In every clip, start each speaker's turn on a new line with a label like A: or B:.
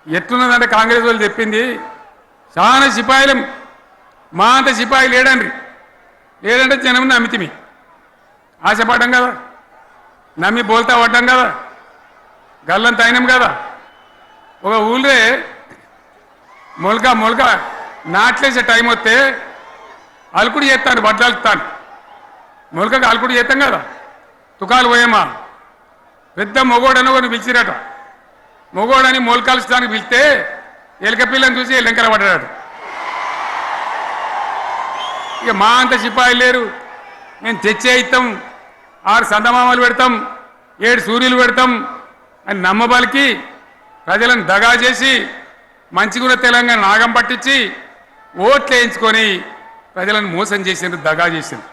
A: ఎట్లున్నదంటే కాంగ్రెస్ వాళ్ళు చెప్పింది చాలా సిపాయిలు మా అంత సిపాయి లేడండి లేదంటే జనం నమ్మితిమి ఆశపడ్డాం కదా నమ్మి బోల్తా పడ్డాం కదా గల్లంత అయినాం కదా ఒక ఊళ్ళే మొలక నాట్లేసే టైం వస్తే అలుకుడు చేస్తాను వడ్లాలుతాను మొలకకు అలుకుడు చేస్తాం కదా తుకాలు పోయేమా పెద్ద మొగోడని కొన్ని పిలిచిరట మొగోడని మొలకాల్చడానికి పిలిస్తే ఎలక పిల్లని చూసి ఎల్లంకర పడ్డాడు ఇక మా అంత సిపాయిలు లేరు మేము తెచ్చే ఇస్తాం 6 సందమామలు పెడతాం 7 సూర్యులు పెడతాం అని నమ్మబలికి ప్రజలను దగా చేసి మంచిగున్న తెలంగాణ నాగం పట్టించి ఓట్లు వేయించుకొని ప్రజలను మోసం చేసిండ్రు దగా చేసిండ్రు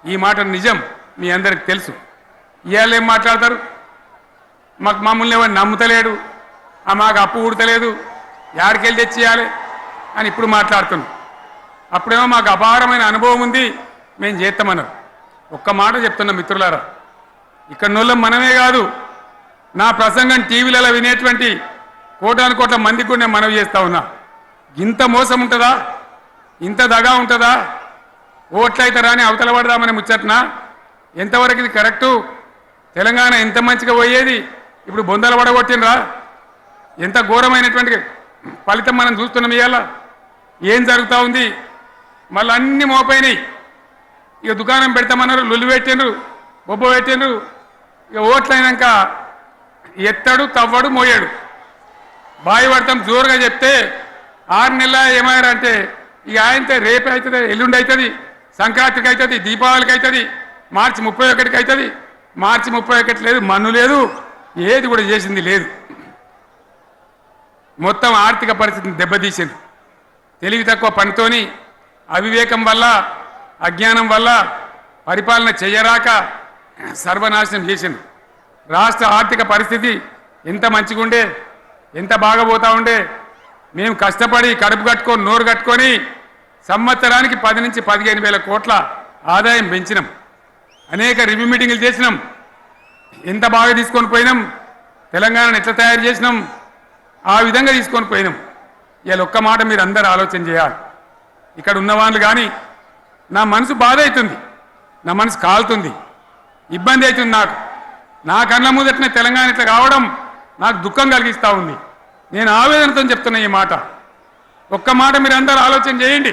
A: ఈ మాట నిజం మీ అందరికి తెలుసు ఇవాళ ఏం మాట్లాడతారు మమ్మల్ని ఎవరు నమ్ముతలేడు మాకు అప్పు ఉడతలేదు యాడికెళ్ళి తెచ్చియాలి అని ఇప్పుడు మాట్లాడుతున్నాం అప్పుడేమో మాకు అపారమైన అనుభవం ఉంది మేము చేస్తామన్నారు ఒక్క మాట చెప్తున్నాం మిత్రులారా ఇక్కడ నోళ్ళం మనమే కాదు నా ప్రసంగం టీవీలలో వినేటువంటి కోటాను కోట్ల మందికి కూడా నేను మనవి చేస్తా ఉన్నా ఇంత మోసం ఉంటుందా ఇంత దగా ఉంటుందా ఓట్లయితే రాని అవతల పడదామని ముచ్చట్నా ఎంతవరకు ఇది కరెక్టు తెలంగాణ ఎంత మంచిగా పోయేది ఇప్పుడు బొందలు పడగొట్టినరా ఎంత ఘోరమైనటువంటి ఫలితం మనం చూస్తున్నాం ఇవాళ ఏం జరుగుతూ ఉంది మళ్ళీ అన్ని మోపైనాయి ఇక దుకాణం పెడతామన్నారు లొల్లు పెట్టిండ్రు బొబ్బ పెట్టిండ్రు ఇక ఓట్లయినాక ఎత్తడు తవ్వడు మోయాడు బాయి పడతాం జోరుగా చెప్తే 6 నెలల ఏమయ్యారంటే ఇక ఆయనతో రేపు అవుతుంది ఎల్లుండి అవుతుంది సంక్రాంతికి అవుతుంది దీపావళికి అవుతుంది మార్చి 31కి అవుతుంది మార్చి 31 లేదు మన్ను లేదు ఏది కూడా చేసింది లేదు మొత్తం ఆర్థిక పరిస్థితిని దెబ్బతీసింది తెలివి తక్కువ పనితోని అవివేకం వల్ల అజ్ఞానం వల్ల పరిపాలన చేయరాక సర్వనాశనం చేసింది రాష్ట్ర ఆర్థిక పరిస్థితి ఎంత మంచిగా ఉండే ఎంత బాగా పోతా ఉండే మేము కష్టపడి కడుపు కట్టుకొని నోరు కట్టుకొని సంవత్సరానికి 10 నుంచి 15 వేల కోట్ల ఆదాయం పెంచినాం అనేక రివ్యూ మీటింగులు చేసినాం ఎంత బాగా తీసుకొని పోయినాం తెలంగాణను ఎట్లా తయారు చేసినాం ఆ విధంగా తీసుకొని పోయినాం ఇవాళ ఒక్క మాట మీరు అందరూ ఆలోచన చేయాలి ఇక్కడ ఉన్నవాళ్ళు కానీ నా మనసు బాధ అవుతుంది నా మనసు కాలుతుంది ఇబ్బంది అవుతుంది నా కళ్ళ ముందటనే తెలంగాణ ఇట్లా కావడం నాకు దుఃఖం కలిగిస్తూ ఉంది నేను ఆవేదనతో చెప్తున్నా ఈ మాట ఒక్క మాట మీరు అందరూ ఆలోచన చేయండి